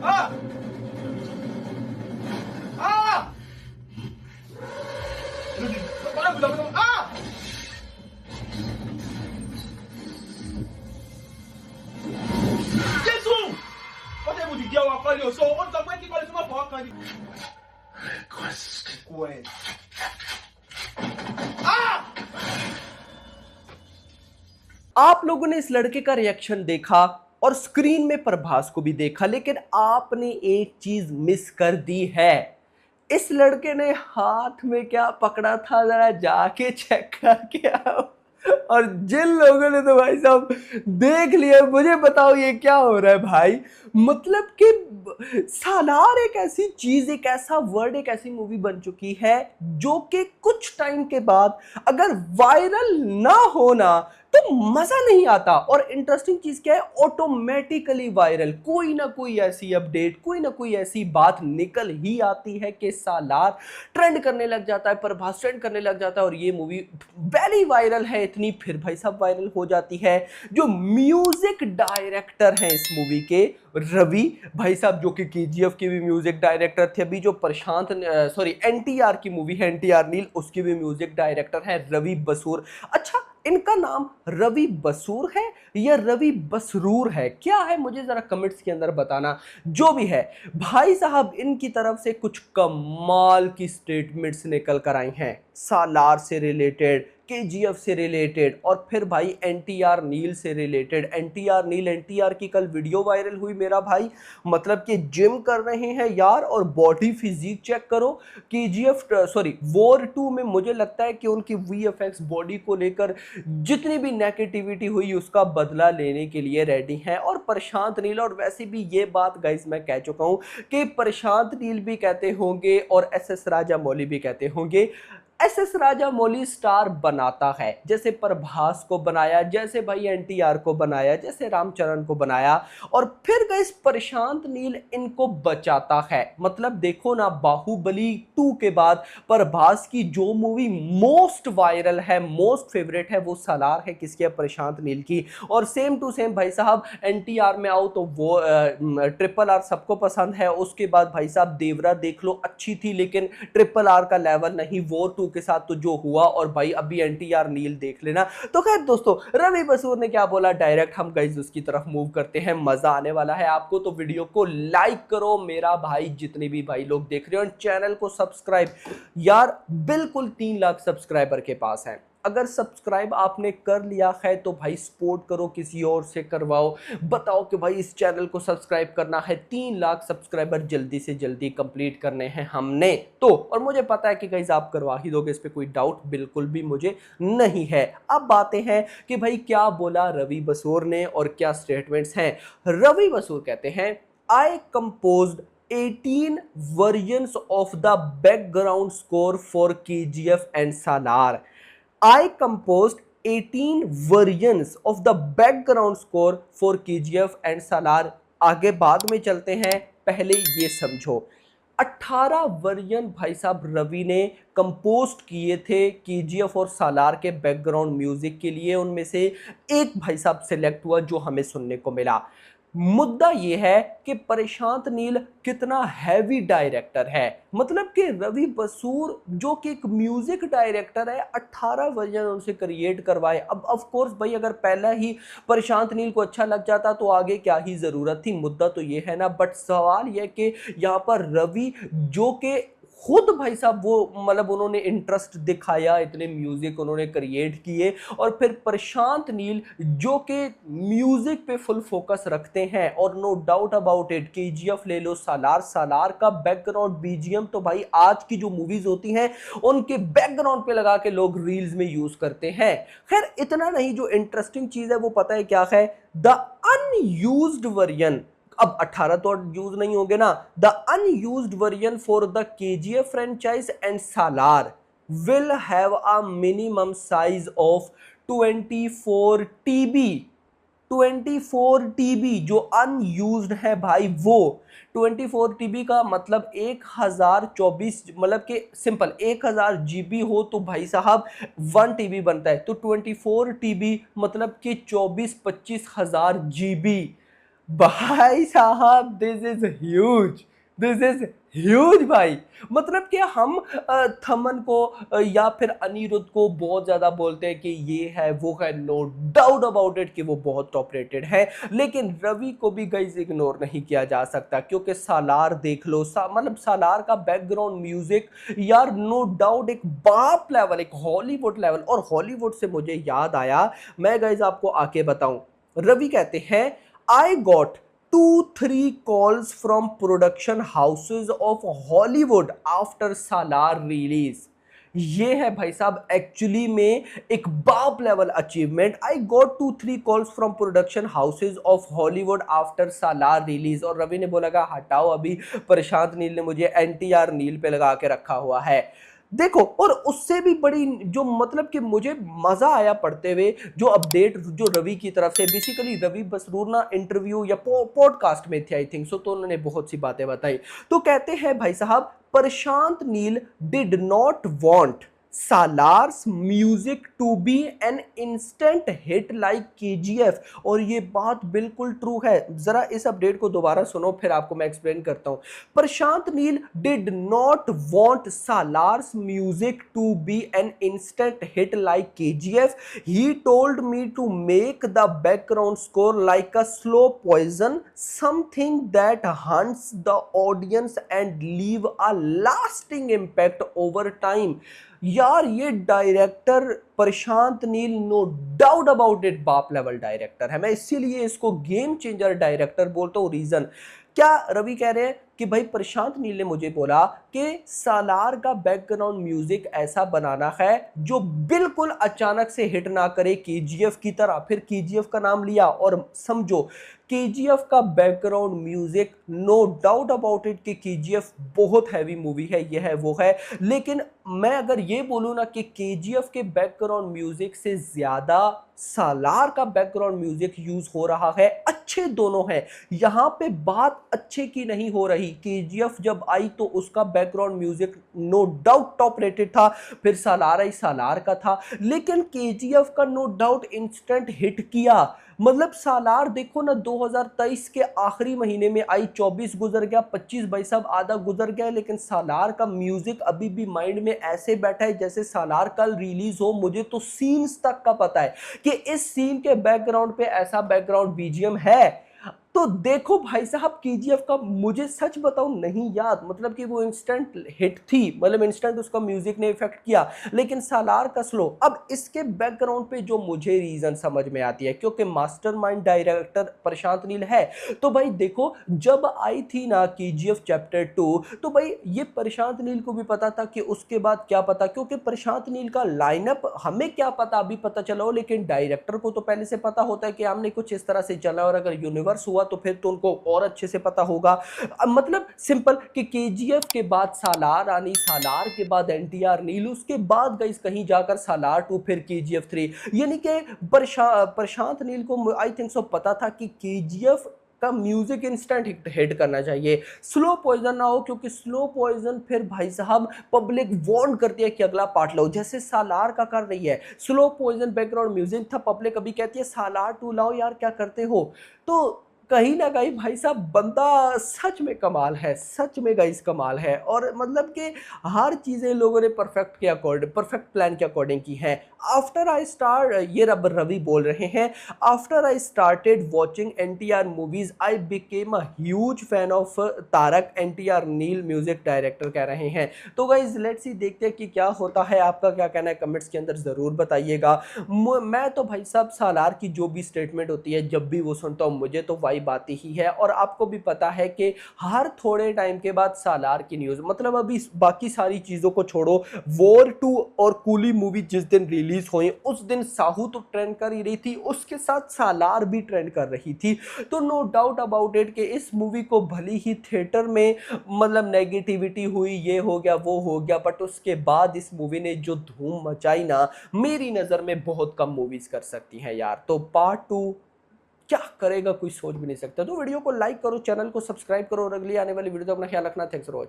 आ, आ, आ, Jésù! Ó tẹ́ mo dìde ọwọ́ akọ́lé o, so ó sọ pé kí kọ́lé tó má fọwọ́ kan ni. Request. आप लोगों ने इस लड़के का रिएक्शन देखा और स्क्रीन में प्रभास को भी देखा, लेकिन आपने एक चीज मिस कर दी है। इस लड़के ने हाथ में क्या पकड़ा था, जरा जाके चेक करके आओ। और जिन लोगों ने तो भाई साहब देख लिया, मुझे बताओ ये क्या हो रहा है भाई। मतलब कि सालार एक ऐसी चीज, एक ऐसा वर्ड, एक ऐसी मूवी बन चुकी है जो कि कुछ टाइम के बाद अगर वायरल ना होना तो मजा नहीं आता। और इंटरेस्टिंग चीज क्या है, ऑटोमेटिकली वायरल कोई ना कोई ऐसी अपडेट, कोई ना कोई ऐसी बात निकल ही आती है कि सालार ट्रेंड करने लग जाता है, प्रभास ट्रेंड करने लग जाता है और ये मूवी वेरी वायरल है इतनी, फिर भाई साहब वायरल हो जाती है। जो म्यूजिक डायरेक्टर हैं इस मूवी के, रवि भाई साहब, जो कि केजीएफ के भी म्यूजिक डायरेक्टर थे, अभी जो प्रशांत एनटीआर की मूवी है एनटीआर नील, उसके भी म्यूजिक डायरेक्टर है रवि बसूर। अच्छा, इनका नाम रवि बसूर है या रवि बसरूर है, क्या है मुझे जरा कमेंट्स के अंदर बताना। जो भी है भाई साहब, इनकी तरफ से कुछ कमाल की स्टेटमेंट्स निकल कर आई हैं, सालार से रिलेटेड, केजीएफ से रिलेटेड और फिर भाई एनटीआर नील से रिलेटेड। एनटीआर नील, एनटीआर की कल वीडियो वायरल हुई मेरा भाई, मतलब कि जिम कर रहे हैं यार और बॉडी फिजिक चेक करो। वॉर 2 में मुझे लगता है कि उनकी वीएफएक्स बॉडी को लेकर जितनी भी नेगेटिविटी हुई उसका बदला लेने के लिए रेडी हैं। और प्रशांत नील, और वैसे भी ये बात गाइस मैं कह चुका हूं कि प्रशांत नील भी कहते होंगे और एसएस राजामौली भी कहते होंगे, एसएस राजामौली स्टार बनाता है, जैसे प्रभास को बनाया, जैसे भाई एनटीआर को बनाया, जैसे रामचरण को बनाया, और फिर गाइस प्रशांत नील इनको बचाता है। मतलब देखो ना, बाहुबली 2 के बाद प्रभास की जो मूवी मोस्ट वायरल है, मोस्ट फेवरेट है, वो सालार है, किसकी है, प्रशांत नील की। और सेम टू सेम भाई साहब एनटीआर में आओ तो वो ट्रिपल आर सबको पसंद है, उसके बाद भाई साहब देवरा देख लो, अच्छी थी लेकिन ट्रिपल आर का लेवल नहीं, वॉर 2 के साथ तो जो हुआ, और भाई अभी एनटीआर नील देख लेना। तो खैर दोस्तों, रवि बसूर ने क्या बोला, डायरेक्ट हम गाइस उसकी तरफ मूव करते हैं, मजा आने वाला है आपको। तो वीडियो को लाइक करो मेरा भाई, जितने भी भाई लोग देख रहे हो, चैनल को सब्सक्राइब, यार बिल्कुल 3 लाख सब्सक्राइबर के पास है। अगर सब्सक्राइब आपने कर लिया है तो भाई सपोर्ट करो, किसी और से करवाओ, बताओ कि भाई इस चैनल को सब्सक्राइब करना है। 3 लाख सब्सक्राइबर जल्दी से जल्दी कंप्लीट करने हैं हमने तो, और मुझे पता है कि गाइस आप करवा ही दोगे, इस पे कोई डाउट बिल्कुल भी मुझे नहीं है। अब बातें हैं कि भाई क्या बोला रवि बसूर ने और क्या स्टेटमेंट्स हैं। रवि बसूर कहते हैं, आई composed 18 versions of the background score for KGF and Salar. I composed 18 versions of the background score for KGF and Salar. आगे बाद में चलते हैं, पहले ये समझो। 18 वर्जन भाई साहब रवि ने कंपोस्ट किए थे केजीएफ और सालार के बैकग्राउंड म्यूजिक के लिए, उनमें से एक भाई साहब सिलेक्ट हुआ जो हमें सुनने को मिला। मुद्दा यह है कि प्रशांत नील कितना हैवी डायरेक्टर है, मतलब कि रवि बसूर जो कि एक म्यूजिक डायरेक्टर है, 18 वर्जन उनसे क्रिएट करवाए। अब ऑफ कोर्स भाई अगर पहला ही प्रशांत नील को अच्छा लग जाता तो आगे क्या ही जरूरत थी, मुद्दा तो ये है ना। बट सवाल यह कि यहाँ पर रवि जो कि खुद भाई साहब वो मतलब उन्होंने इंटरेस्ट दिखाया, इतने म्यूजिक उन्होंने क्रिएट किए, और फिर प्रशांत नील जो कि म्यूजिक पे फुल फोकस रखते हैं, और no doubt about it, KGF ले लो, सालार, सालार का बैकग्राउंड बीजीएम तो भाई आज की जो मूवीज होती हैं उनके बैकग्राउंड पे लगा के लोग रील्स में यूज करते हैं। खैर इतना नहीं, जो इंटरेस्टिंग चीज है वो पता है क्या है, द अनयूज्ड वर्जन, अब 18 तो यूज नहीं होंगे ना, the unused version for the KGF franchise and Salaar will have a minimum size of 24 TB. 24 TB जो अनयूज्ड है भाई, वो 24 टीबी का मतलब 1024, मतलब कि सिंपल 1000 जीबी हो तो भाई साहब 1 टीबी बनता है, तो 24 टीबी मतलब कि 24-25 हजार जीबी। भाई साहब this is huge, this is huge भाई। मतलब कि हम थमन को या फिर अनिरुद्ध को बहुत ज्यादा बोलते हैं कि ये है वो है, नो डाउट अबाउट इट कि वो बहुत टॉप रेटेड है, लेकिन रवि को भी गाइस इग्नोर नहीं किया जा सकता, क्योंकि सालार देख लो, मतलब सालार का बैकग्राउंड म्यूजिक यार नो डाउट एक बाप लेवल, एक हॉलीवुड लेवल। और हॉलीवुड से मुझे याद आया, मैं गाइस आपको आके बताऊं, रवि कहते हैं I got 2-3 calls from production houses of Hollywood after Salar release। ये है भाई साहब एक्चुअली में एक बाप level achievement. I got 2-3 calls from production houses of Hollywood after Salaar release. और रवि ने बोला कि हटाओ, अभी प्रशांत नील ने मुझे एनटीआर नील पे लगा के रखा हुआ है। देखो, और उससे भी बड़ी जो मतलब कि मुझे मजा आया पढ़ते हुए जो अपडेट जो रवि की तरफ से, बेसिकली रवि बसरूर ना इंटरव्यू या पॉडकास्ट में थे आई थिंक सो, तो उन्होंने बहुत सी बातें बताई। तो कहते हैं भाई साहब, Prashanth Neel did not want Salaar's music to be an instant hit like KGF. और ये बात बिल्कुल ट्रू है, जरा इस अपडेट को दोबारा सुनो फिर आपको मैं एक्सप्लेन करता हूं। Prashanth Neel did not want Salaar's music to be an instant hit like KGF. He told me to make the background score like a slow poison, something that haunts the audience and leave a lasting impact over time. यार ये director Prashanth Neel no doubt about it बाप level director है, मैं इसीलिए इसको game changer director बोलता हूं। Reason क्या, रवि कह रहे हैं कि भाई प्रशांत नील ने मुझे बोला कि सालार का बैकग्राउंड म्यूजिक ऐसा बनाना है जो बिल्कुल अचानक से हिट ना करे केजीएफ की तरह। फिर केजीएफ का नाम लिया और समझो केजीएफ का background music no doubt about it कि केजीएफ बहुत हैवी मूवी है, ये है वो है, लेकिन मैं अगर ये बोलूं ना कि केजीएफ के बैकग्राउंड म्यूजिक से ज्यादा सालार का बैकग्राउंड म्यूजिक यूज हो रहा है, अच्छे दोनों हैं, यहां पे बात अच्छे की नहीं हो रही। केजीएफ जब आई तो उसका background music no doubt top rated था, फिर सालार आई सालार का था, लेकिन केजीएफ का नो डाउट इंस्टेंट हिट किया। मतलब सालार देखो ना 2023 के आखिरी महीने में आई, 24 गुजर गया, 25 भाई साहब आधा गुजर गया, लेकिन सालार का म्यूजिक अभी भी माइंड में ऐसे बैठा है जैसे सालार कल रिलीज हो। मुझे तो सीन्स तक का पता है कि इस सीन के बैकग्राउंड पे ऐसा बैकग्राउंड बीजीएम है। तो देखो भाई साहब केजीएफ का मुझे सच बताऊं नहीं याद, मतलब कि वो इंस्टेंट हिट थी, मतलब इंस्टेंट उसका म्यूजिक ने इफेक्ट किया, लेकिन सालार का स्लो। अब इसके बैकग्राउंड पे जो मुझे रीजन समझ में आती है, क्योंकि मास्टरमाइंड डायरेक्टर प्रशांत नील है, तो भाई देखो जब आई थी ना केजीएफ चैप्टर 2, तो भाई ये प्रशांत नील को भी पता था कि उसके बाद क्या पता, क्योंकि प्रशांत नील का लाइनअप हमें क्या पता अभी पता चला हो, लेकिन डायरेक्टर को तो पहले से पता होता है कि हमने कुछ इस तरह से चला, और अगर यूनिवर्स हुआ तो फिर तो उनको और अच्छे से पता होगा। मतलब सिंपल कि केजीएफ के बाद सालार आनी, सालार के बाद एनटीआर नील, उसके बाद गाइस कहीं जाकर सालार 2, फिर केजीएफ 3, यानी कि प्रशांत नील को आई थिंक सो पता था कि केजीएफ का म्यूजिक इंस्टेंट हिट करना चाहिए, स्लो पॉइजन ना हो, क्योंकि स्लो पॉइजन फिर भाई साहब पब्लिक वार्न करती है कि अगला पार्ट लो, जैसे सालार का कर रही है। स्लो पॉइजन बैकग्राउंड म्यूजिक था, पब्लिक अभी कहती है सालार 2 लाओ यार, क्या करते हो। तो कहीं ना कहीं भाई साहब बंदा सच में कमाल है, सच में गाइस कमाल है। और मतलब कि हर चीज़ें लोगों ने परफेक्ट के अकॉर्डिंग, परफेक्ट प्लान के अकॉर्डिंग की है। आफ्टर आई स्टार्ट, ये रब रवि बोल रहे हैं, after I started watching NTR movies I became a huge fan of Tarak. NTR Neel music director कह रहे हैं। तो गाइस लेट्स सी, देखते हैं कि क्या होता है, आपका क्या कहना है कमेंट्स के अंदर ज़रूर बताइएगा। मैं तो भाई साहब सालार की जो भी स्टेटमेंट होती है जब भी वो सुनता हूँ मुझे तो वाइब आती ही है, और आपको भी पता है कि हर थोड़े टाइम के बाद सालार की न्यूज़, मतलब अभी बाकी सारी चीज़ों को छोड़ो, वॉर 2 और कूली मूवी जिस दिन रिलीज हुई उस दिन साहू तो ट्रेंड कर ही रही थी, उसके साथ सालार भी ट्रेंड कर रही थी। तो नो डाउट अबाउट इट कि इस मूवी को भली ही थिएटर में मतलब नेगेटिविटी हुई, ये हो गया वो हो गया, बट उसके बाद इस मूवी ने जो धूम मचाई ना, मेरी नज़र में बहुत कम मूवीज कर सकती हैं यार। तो पार्ट 2 क्या करेगा कोई सोच भी नहीं सकता। तो वीडियो को लाइक करो, चैनल को सब्सक्राइब करो, और अगली आने वाली वीडियो तो अपना ख्याल रखना। Thanks for watching.